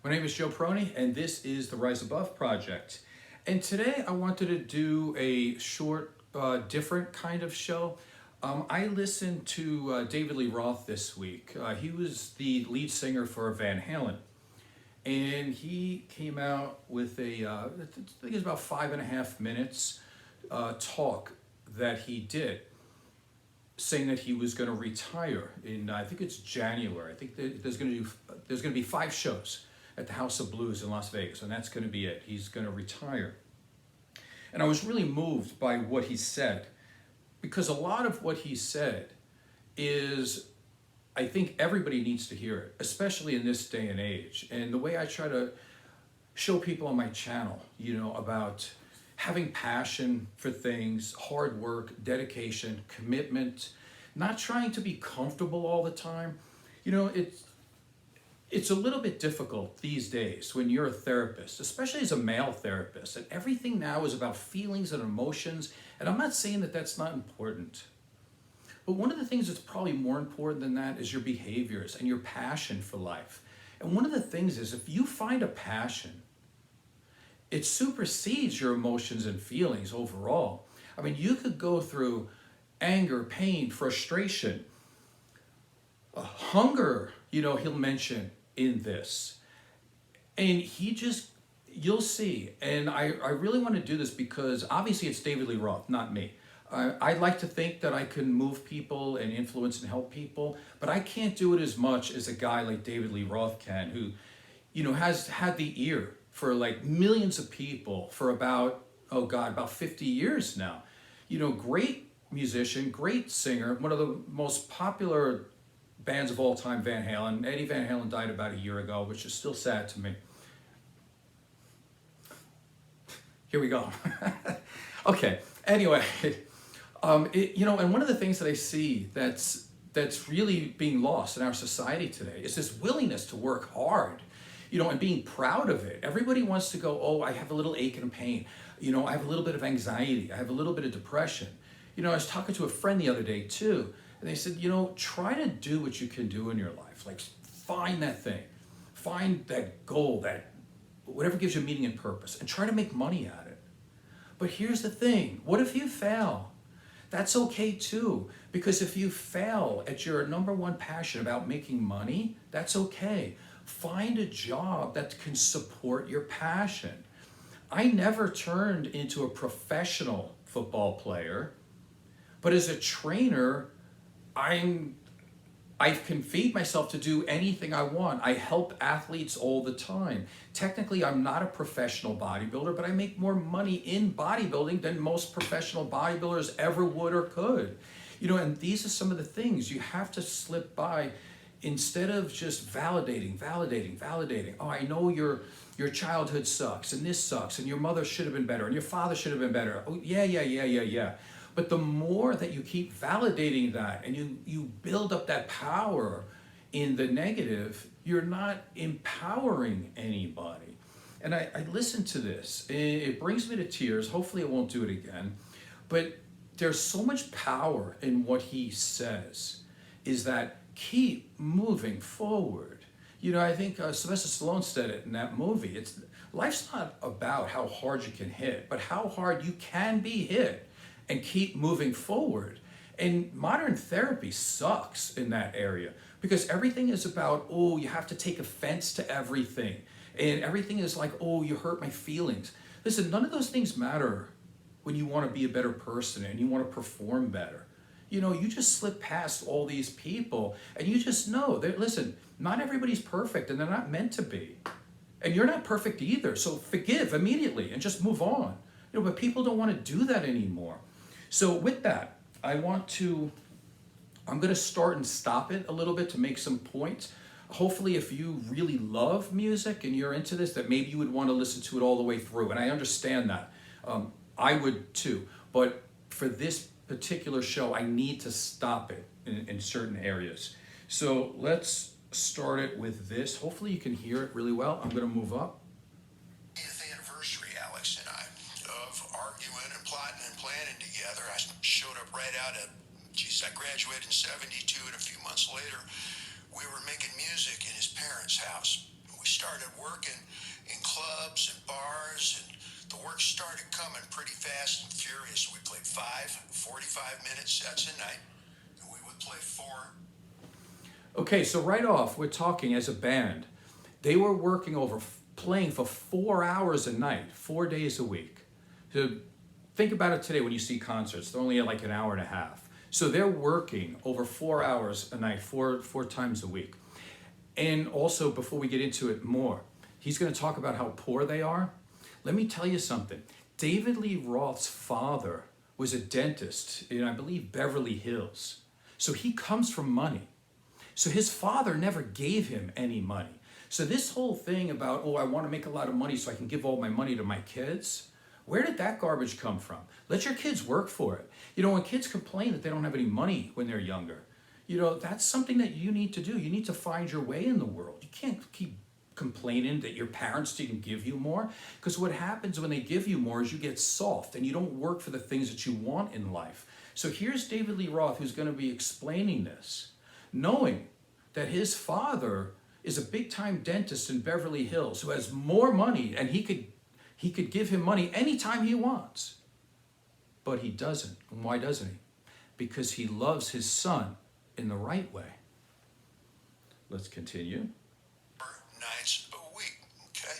My name is Joe Proni, and this is the Rise Above Project. And today I wanted to do a short, different kind of show. I listened to David Lee Roth this week. He was the lead singer for Van Halen. And he came out with I think it's about 5.5 minutes talk that he did, saying that he was going to retire in, I think it's January. I think there's going to be 5 shows at the House of Blues in Las Vegas, and that's going to be it. He's going to retire. And I was really moved by what he said, because a lot of what he said is, I think everybody needs to hear it, especially in this day and age. And the way I try to show people on my channel, about having passion for things, hard work, dedication, commitment, not trying to be comfortable all the time. It's a little bit difficult these days when you're a therapist, especially as a male therapist, and everything now is about feelings and emotions. And I'm not saying that that's not important. But one of the things that's probably more important than that is your behaviors and your passion for life. And one of the things is, if you find a passion, it supersedes your emotions and feelings overall. I mean, you could go through anger, pain, frustration, hunger, he'll mention in this. And you'll see. And I really want to do this because obviously it's David Lee Roth, not me. I'd like to think that I can move people and influence and help people, but I can't do it as much as a guy like David Lee Roth can, who, has had the ear for like millions of people for about 50 years now. Great musician, great singer, one of the most popular bands of all time, Van Halen. Eddie Van Halen died about a year ago, which is still sad to me. Here we go. Okay, anyway. And one of the things that I see that's really being lost in our society today is this willingness to work hard, and being proud of it. Everybody wants to go, oh, I have a little ache and pain. I have a little bit of anxiety. I have a little bit of depression. I was talking to a friend the other day too, and they said, try to do what you can do in your life. Like, find that thing, find that goal, that whatever gives you meaning and purpose, and try to make money at it. But here's the thing, what if you fail? That's okay too, because if you fail at your number one passion about making money, that's okay. Find a job that can support your passion. I never turned into a professional football player, but as a trainer, I can feed myself to do anything I want. I help athletes all the time. Technically, I'm not a professional bodybuilder, but I make more money in bodybuilding than most professional bodybuilders ever would or could. And these are some of the things you have to slip by instead of just validating. Oh, I know your childhood sucks, and this sucks, and your mother should have been better, and your father should have been better. Oh, yeah. But the more that you keep validating that and you build up that power in the negative, you're not empowering anybody. And I listened to this. It brings me to tears. Hopefully I won't do it again. But there's so much power in what he says, is that keep moving forward. I think Sylvester Stallone said it in that movie. Life's not about how hard you can hit, but how hard you can be hit and keep moving forward. And modern therapy sucks in that area, because everything is about, oh, you have to take offense to everything. And everything is like, oh, you hurt my feelings. Listen, none of those things matter when you want to be a better person and you want to perform better. You just slip past all these people and you just know that, listen, not everybody's perfect and they're not meant to be. And you're not perfect either. So forgive immediately and just move on. But people don't want to do that anymore. So with that, I'm going to start and stop it a little bit to make some points. Hopefully, if you really love music and you're into this, that maybe you would want to listen to it all the way through. And I understand that. I would too. But for this particular show, I need to stop it in certain areas. So let's start it with this. Hopefully you can hear it really well. I'm going to move up. Anniversary, Alex and I, of arguing and plotting and planning together. I showed up right out of, I graduated in 72, and a few months later, we were making music in his parents' house. We started started working in clubs and bars, and the work started coming pretty fast and furious. We played 45-minute sets a night, and we would play 4. Okay, so right off, we're talking as a band. They were working playing for 4 hours a night, 4 days a week. So think about it today when you see concerts. They're only like an hour and a half. So they're working over 4 hours a night, four times a week. And also, before we get into it more, he's going to talk about how poor they are. Let me tell you something. David Lee Roth's father was a dentist in, I believe, Beverly Hills. So he comes from money. So his father never gave him any money. So this whole thing about, oh, I want to make a lot of money so I can give all my money to my kids, where did that garbage come from? Let your kids work for it. You know, when kids complain that they don't have any money when they're younger, you know, that's something that you need to do. You need to find your way in the world. You can't keep complaining that your parents didn't give you more, because what happens when they give you more is you get soft and you don't work for the things that you want in life. So here's David Lee Roth, who's going to be explaining this, knowing that his father is a big-time dentist in Beverly Hills who has more money, and he could give him money anytime he wants. But he doesn't. And why doesn't he? Because he loves his son in the right way. Let's continue. Nights a week, okay?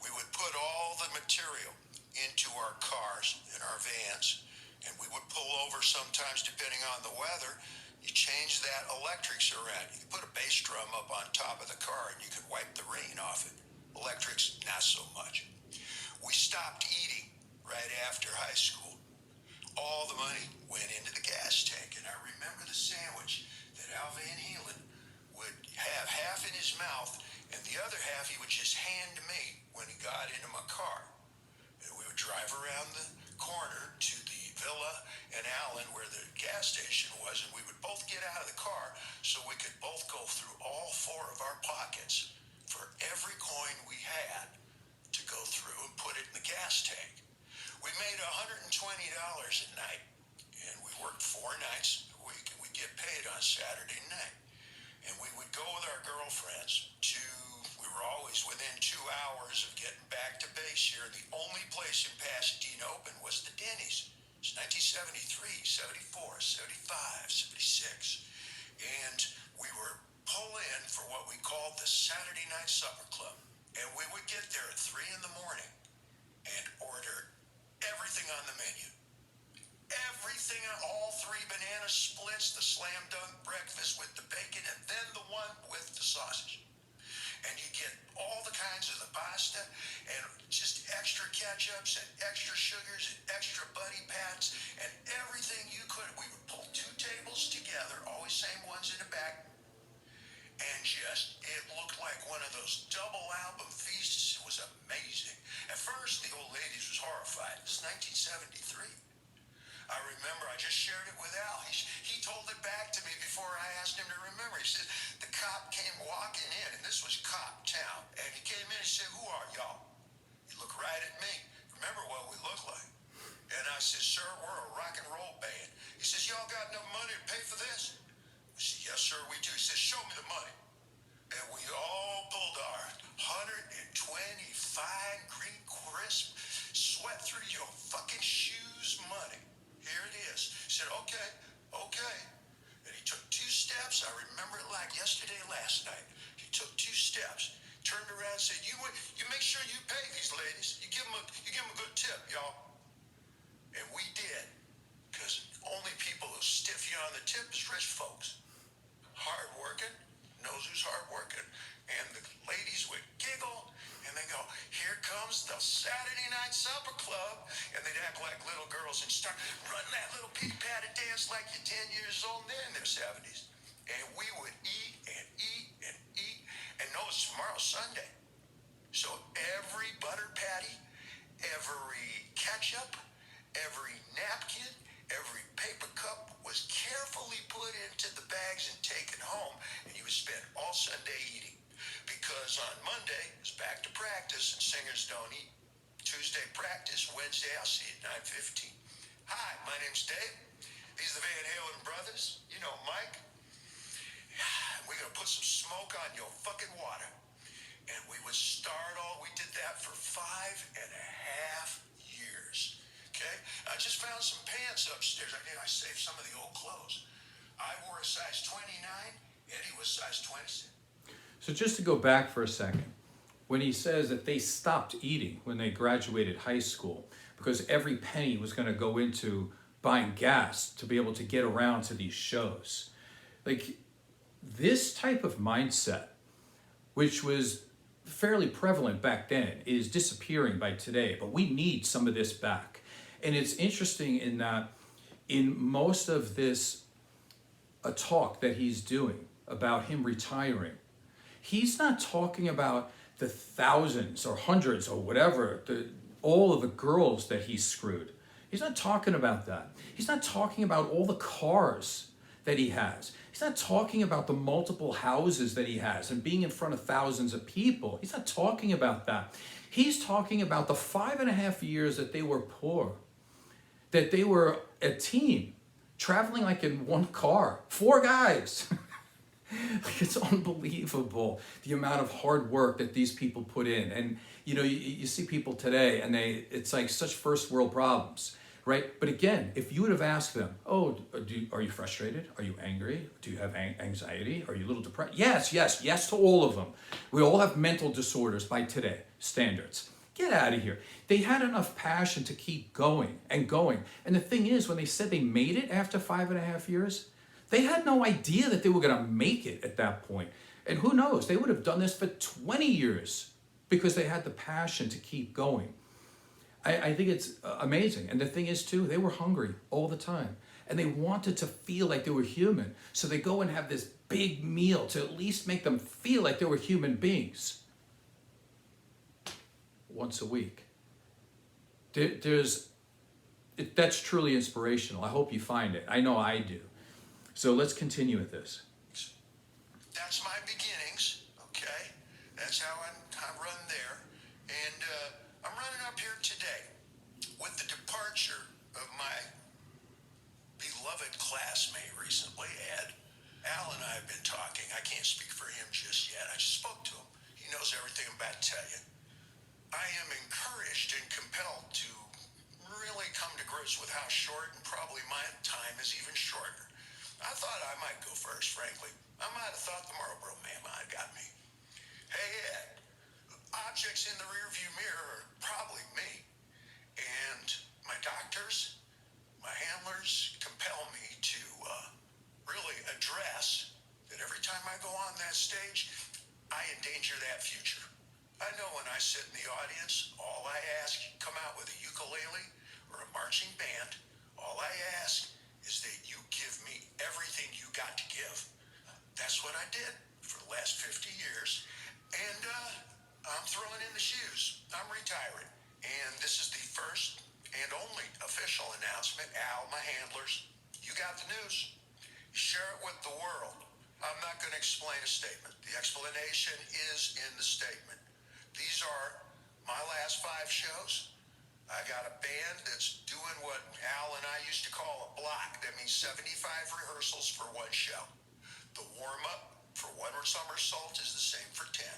We would put all the material into our cars and our vans, and we would pull over sometimes depending on the weather. You change that electrics around. You could put a bass drum up on top of the car and you could wipe the rain off it. Electrics, not so much. We stopped eating right after high school. All the money went into the gas tank, and I remember the sandwich that Al Van Halen would have half in his mouth and the other half he would just hand to me when he got into my car. And we would drive around the corner to the villa in Halen where the gas station was, and we would both get out of the car so we could both go through all 4 of our pockets for every coin we had to go through and put it in the gas tank. We made $120 a night, and we worked 4 nights a week, and we'd get paid on Saturday night. And we would go with our girlfriends we were always within 2 hours of getting back to base here. The only place in Pasadena open was the Denny's. It's 1973, 74, 75, 76. And we were pull in for what we called the Saturday Night Supper Club. And we would get there at 3 in the morning and order everything on the menu. Everything, all 3 banana splits, the slam dunk breakfast with the bacon, and then the one with the sausage. And you get all the kinds of the pasta, and just extra ketchups, and extra sugars, and extra buddy pats, and everything you could. We would pull 2 tables together, always same ones in the back, and it looked like one of those double album feasts. It was amazing. At first, the old ladies was horrified. It's 1973. I remember I just shared it with Al. He told it back to me before I asked him to remember. He said, the cop came walking in, and this was Cop Town. And he came in and said, who are y'all? He looked right at me. Remember what we look like? And I said, sir, we're a rock and roll band. He says, y'all got enough money to pay for this? I said, yes, sir, we do. He says, show me the money. And we all pulled our 120 fine, green, crisp, sweat through your fucking shoes money. Here it is. He said, okay. And he took 2 steps. I remember it like yesterday, last night. He took 2 steps, turned around and said, you make sure you pay these ladies. You give them a good tip, y'all. And we did. Because only people who stiff you on the tip is rich folks. Hard working, knows who's hard working. And the ladies would giggle, and they go, here comes the Saturday Night Supper Club. And they'd act like little girls and start running that little pity-patty dance like you're 10 years old and they're in their 70s. And we would eat and eat and eat. And no, it's tomorrow, Sunday. So every butter patty, every ketchup, every napkin, every paper cup was carefully put into the bags and taken home. And you would spend all Sunday eating. Because on Monday, it's back to practice, and singers don't eat. Tuesday, practice. Wednesday, I'll see you at 9:15. Hi, my name's Dave. These are the Van Halen brothers. You know Mike. We're going to put some smoke on your fucking water. And we would we did that for 5.5 years. Okay? I just found some pants upstairs. I saved some of the old clothes. I wore a size 29, Eddie was size 26. So just to go back for a second, when he says that they stopped eating when they graduated high school because every penny was going to go into buying gas to be able to get around to these shows. Like, this type of mindset, which was fairly prevalent back then, is disappearing by today, but we need some of this back. And it's interesting in that in most of this a talk that he's doing about him retiring, he's not talking about the thousands or hundreds or whatever, all of the girls that he screwed. He's not talking about that. He's not talking about all the cars that he has. He's not talking about the multiple houses that he has and being in front of thousands of people. He's not talking about that. He's talking about the 5.5 years that they were poor, that they were a team traveling like in one car, 4 guys. Like, it's unbelievable the amount of hard work that these people put in. And you see people today and it's like such first world problems, right? But again, if you would have asked them, oh, are you frustrated? Are you angry? Do you have anxiety? Are you a little depressed? Yes to all of them. We all have mental disorders by today standards. Get out of here. They had enough passion to keep going and going. And the thing is, when they said they made it after 5.5 years, they had no idea that they were going to make it at that point. And who knows, they would have done this for 20 years because they had the passion to keep going. I think it's amazing. And the thing is, too, they were hungry all the time. And they wanted to feel like they were human. So they go and have this big meal to at least make them feel like they were human beings. Once a week. That's truly inspirational. I hope you find it. I know I do. So let's continue with this. That's my beginnings, okay? That's how I run there. And I'm running up here today with the departure of my beloved classmate recently, Ed. Al and I have been talking. I can't speak for him just yet. I just spoke to him. He knows everything I'm about to tell you. I am encouraged and compelled to really come to grips with how short, and probably my time is even shorter. I thought I might go first, frankly. I might have thought the Marlboro Man might have got me. Hey, Ed, objects in the rearview mirror are probably me. And my doctors, my handlers compel me to really address that every time I go on that stage, I endanger that future. I know when I sit in the audience, all I ask, come out with a ukulele or a marching band, all I ask is that you give me everything you got to give. That's what I did for the last 50 years. And I'm throwing in the shoes. I'm retiring. And this is the first and only official announcement. Al, my handlers, you got the news. Share it with the world. I'm not going to explain a statement. The explanation is in the statement. These are my last 5 shows. I got a band that's doing what Al and I used to call a block. That means 75 rehearsals for 1 show. The warm-up for 1 somersault is the same for 10.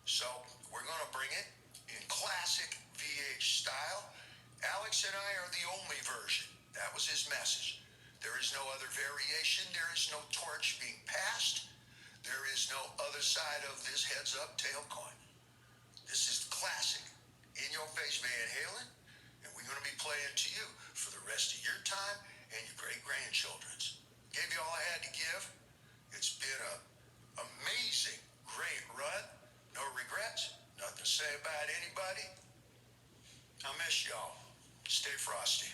So we're going to bring it in classic VH style. Alex and I are the only version. That was his message. There is no other variation. There is no torch being passed. There is no other side of this heads-up tail coin. This is classic, in-your-face Van Halen, and we're going to be playing to you for the rest of your time and your great-grandchildren's. Gave you all I had to give. It's been an amazing, great run. No regrets, nothing to say about anybody. I miss y'all. Stay frosty.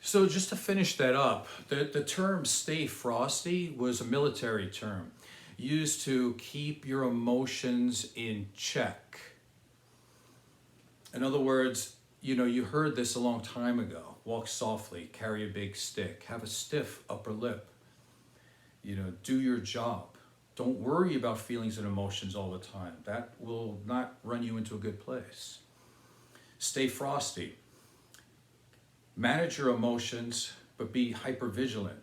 So just to finish that up, the term "stay frosty" was a military term used to keep your emotions in check. In other words, you heard this a long time ago. Walk softly, carry a big stick, have a stiff upper lip. Do your job. Don't worry about feelings and emotions all the time. That will not run you into a good place. Stay frosty. Manage your emotions, but be hyper vigilant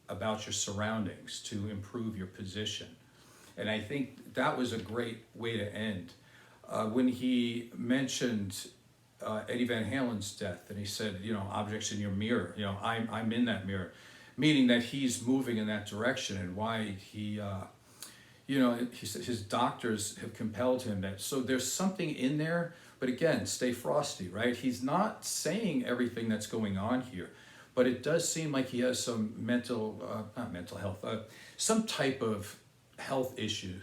about your surroundings to improve your position. And I think that was a great way to end. When he mentioned Eddie Van Halen's death, and he said, objects in your mirror, I'm in that mirror, meaning that he's moving in that direction, and why he said his doctors have compelled him that. So there's something in there, but again, stay frosty, right? He's not saying everything that's going on here, but it does seem like he has some not mental health, some type of health issue,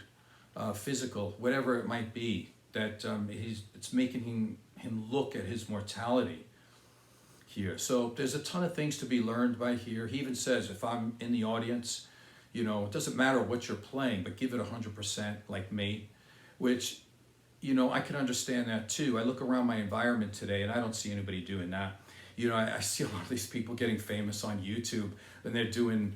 physical, whatever it might be, that it's making him look at his mortality here. So there's a ton of things to be learned by here. He even says, if I'm in the audience, it doesn't matter what you're playing, but give it 100% like me, which, I can understand that too. I look around my environment today and I don't see anybody doing that. I see a lot of these people getting famous on YouTube, and they're doing,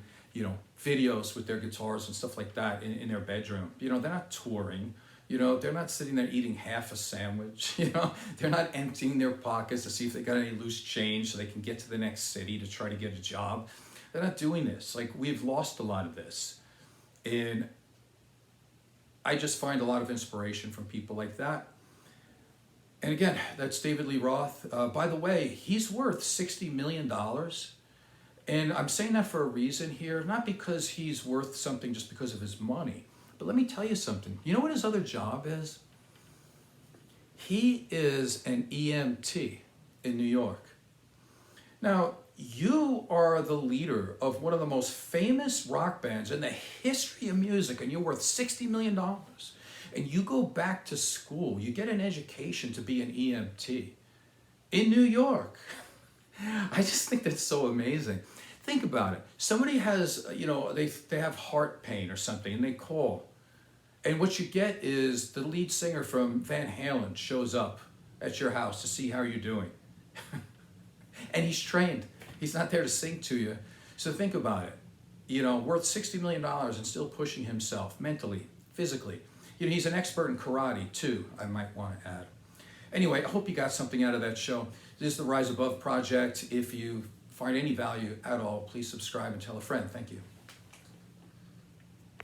videos with their guitars and stuff like that in their bedroom. They're not touring. They're not sitting there eating half a sandwich. They're not emptying their pockets to see if they got any loose change so they can get to the next city to try to get a job. They're not doing this. Like, we've lost a lot of this. And I just find a lot of inspiration from people like that. And again, that's David Lee Roth. By the way, he's worth $60 million. And I'm saying that for a reason here, not because he's worth something just because of his money. But let me tell you something. You know what his other job is? He is an EMT in New York. Now, you are the leader of one of the most famous rock bands in the history of music, and you're worth $60 million. And you go back to school, you get an education to be an EMT in New York. I just think that's so amazing. Think about it. Somebody has, they have heart pain or something, and they call. And what you get is the lead singer from Van Halen shows up at your house to see how you're doing. And he's trained. He's not there to sing to you. So think about it. Worth $60 million and still pushing himself mentally, physically. He's an expert in karate too, I might want to add. Anyway, I hope you got something out of that show. This is the Rise Above Project. If you find any value at all, please subscribe and tell a friend. Thank you.